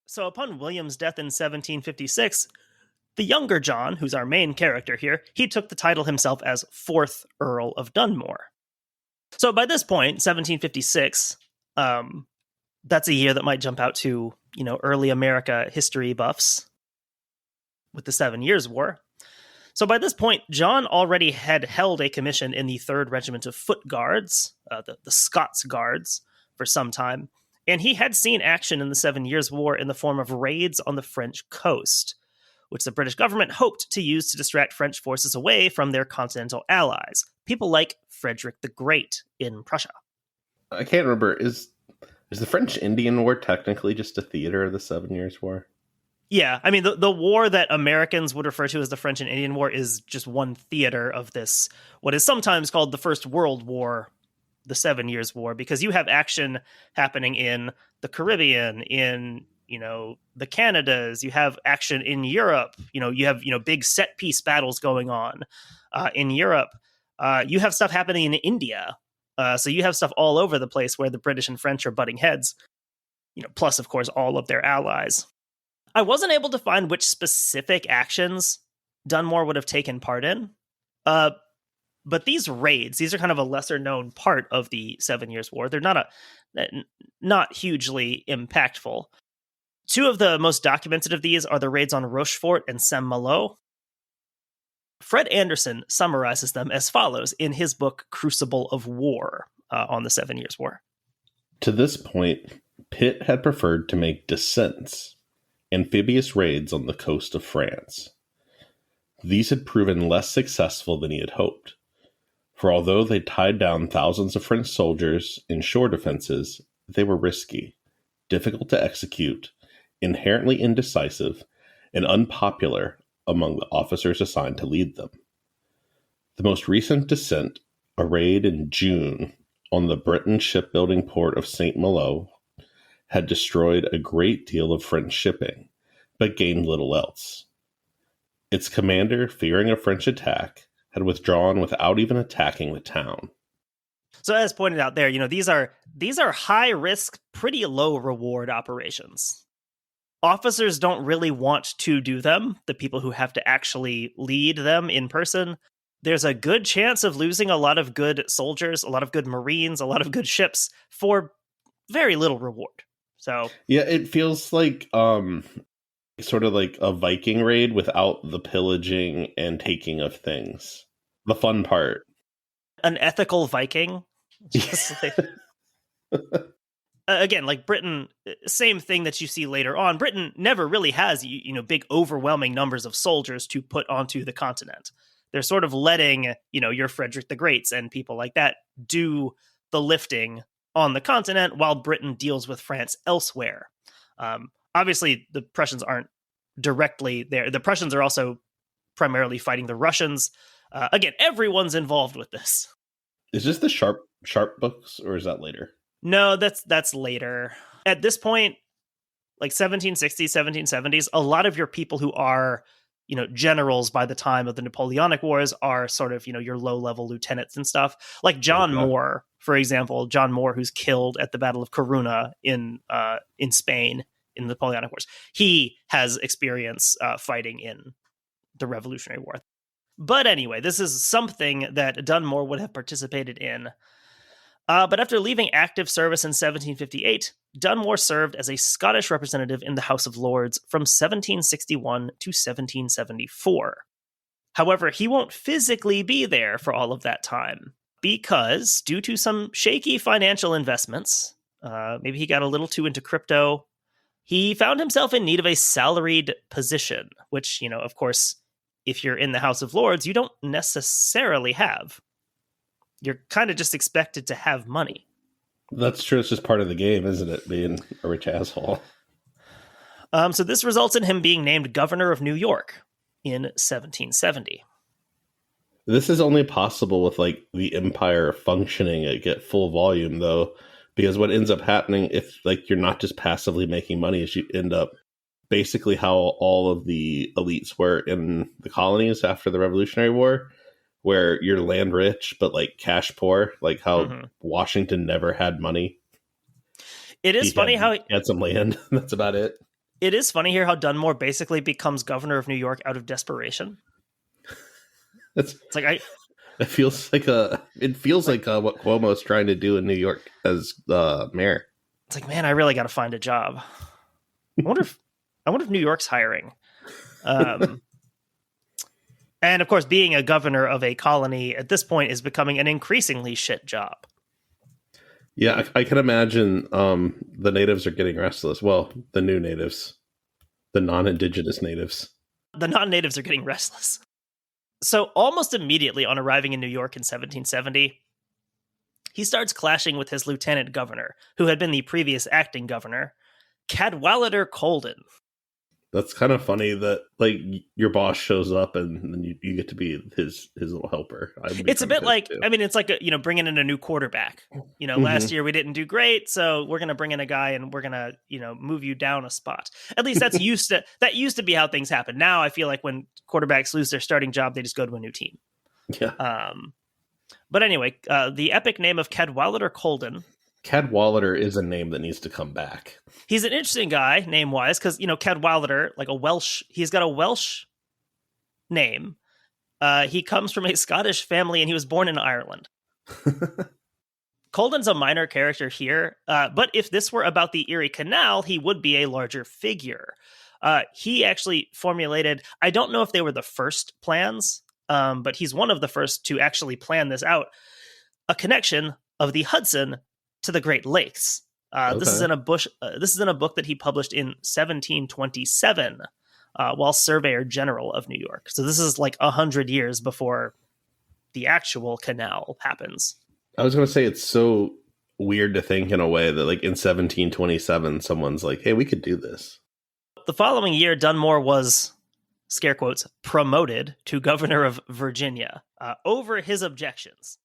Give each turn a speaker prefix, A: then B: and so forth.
A: So upon William's death in 1756, the younger John, who's our main character here, he took the title himself as 4th Earl of Dunmore. So by this point, 1756, that's a year that might jump out to, early America history buffs with the 7 Years' War. So by this point, John already had held a commission in the 3rd Regiment of Foot Guards, the Scots Guards, for some time, and he had seen action in the 7 Years' War in the form of raids on the French coast, which the British government hoped to use to distract French forces away from their continental allies, people like Frederick the Great in Prussia.
B: I can't remember, is the French Indian War technically just a theater of the 7 Years' War?
A: Yeah, I mean, the war that Americans would refer to as the French and Indian War is just one theater of this, what is sometimes called the First World War, the 7 Years' War, because you have action happening in the Caribbean, in, the Canadas, you have action in Europe, you have, big set piece battles going on in Europe. You have stuff happening in India. So you have stuff all over the place where the British and French are butting heads, plus, of course, all of their allies. I wasn't able to find which specific actions Dunmore would have taken part in. But these raids, these are kind of a lesser known part of the 7 Years' War. They're not hugely impactful. 2 of the most documented of these are the raids on Rochefort and Saint-Malo. Fred Anderson summarizes them as follows in his book, Crucible of War, on the 7 Years' War.
B: To this point, Pitt had preferred to make descents, amphibious raids on the coast of France. These had proven less successful than he had hoped, for although they tied down thousands of French soldiers in shore defenses, they were risky, difficult to execute, inherently indecisive, and unpopular among the officers assigned to lead them. The most recent descent, a raid in June on the Breton shipbuilding port of Saint-Malo, had destroyed a great deal of French shipping, but gained little else. Its commander, fearing a French attack, had withdrawn without even attacking the town.
A: So as pointed out there, these are high risk, pretty low reward operations. Officers don't really want to do them, the people who have to actually lead them in person. There's a good chance of losing a lot of good soldiers, a lot of good Marines, a lot of good ships for very little reward. So
B: yeah, it feels like sort of like a Viking raid without the pillaging and taking of things. The fun part.
A: An ethical Viking. Just again, like Britain, same thing that you see later on. Britain never really has, big overwhelming numbers of soldiers to put onto the continent. They're sort of letting, your Frederick the Greats and people like that do the lifting on the continent while Britain deals with France elsewhere. Obviously, the Prussians aren't directly there. The Prussians are also primarily fighting the Russians. Again, everyone's involved with this.
B: Is this the Sharp books, or is that later?
A: No, that's later. At this point, like 1760s, 1770s, a lot of your people who are, generals by the time of the Napoleonic Wars are sort of, your low-level lieutenants and stuff. Like John Moore, for example, John Moore, who's killed at the Battle of Corunna in Spain in the Napoleonic Wars. He has experience fighting in the Revolutionary War. But anyway, this is something that Dunmore would have participated in. But after leaving active service in 1758, Dunmore served as a Scottish representative in the House of Lords from 1761 to 1774. However, he won't physically be there for all of that time because, due to some shaky financial investments, maybe he got a little too into crypto, he found himself in need of a salaried position, which, of course, if you're in the House of Lords, you don't necessarily have. You're kind of just expected to have money.
B: That's true. It's just part of the game, isn't it? Being a rich asshole.
A: So this results in him being named governor of New York in 1770.
B: This is only possible with like the empire functioning at full volume, though, because what ends up happening if like you're not just passively making money is you end up basically how all of the elites were in the colonies after the Revolutionary War, where you're land rich, but like cash poor, like how Washington never had money.
A: It is funny how
B: he had some land. That's about it.
A: It is funny here how Dunmore basically becomes governor of New York out of desperation.
B: It's
A: It's like I
B: it feels like what Cuomo's trying to do in New York as mayor.
A: It's like, man, I really got to find a job. I wonder if New York's hiring. And of course, being a governor of a colony at this point is becoming an increasingly shit job.
B: Yeah, I can imagine the natives are getting restless. Well, the new natives, the non-indigenous natives.
A: The non-natives are getting restless. So almost immediately on arriving in New York in 1770, he starts clashing with his lieutenant governor, who had been the previous acting governor, Cadwallader Colden.
B: That's kind of funny that like your boss shows up and then you get to be his little helper.
A: It's a bit like, too. I mean, it's like, bringing in a new quarterback. Last year we didn't do great, so we're going to bring in a guy and we're going to, move you down a spot. At least that used to be how things happen. Now I feel like when quarterbacks lose their starting job, they just go to a new team.
B: Yeah.
A: But anyway, the epic name of Cadwallader Colden.
B: Cadwallader is a name that needs to come back.
A: He's an interesting guy name-wise because, Cadwallader, like he's got a Welsh name. He comes from a Scottish family and he was born in Ireland. Colden's a minor character here, but if this were about the Erie Canal, he would be a larger figure. He actually formulated, I don't know if they were the first plans, but he's one of the first to actually plan this out, a connection of the Hudson to the Great Lakes. Okay. This is in a book that he published in 1727 while Surveyor General of New York. So this is like 100 years before the actual canal happens.
B: I was going to say it's so weird to think in a way that like in 1727 someone's like, hey, we could do this.
A: The following year, Dunmore was, scare quotes, promoted to governor of Virginia over his objections.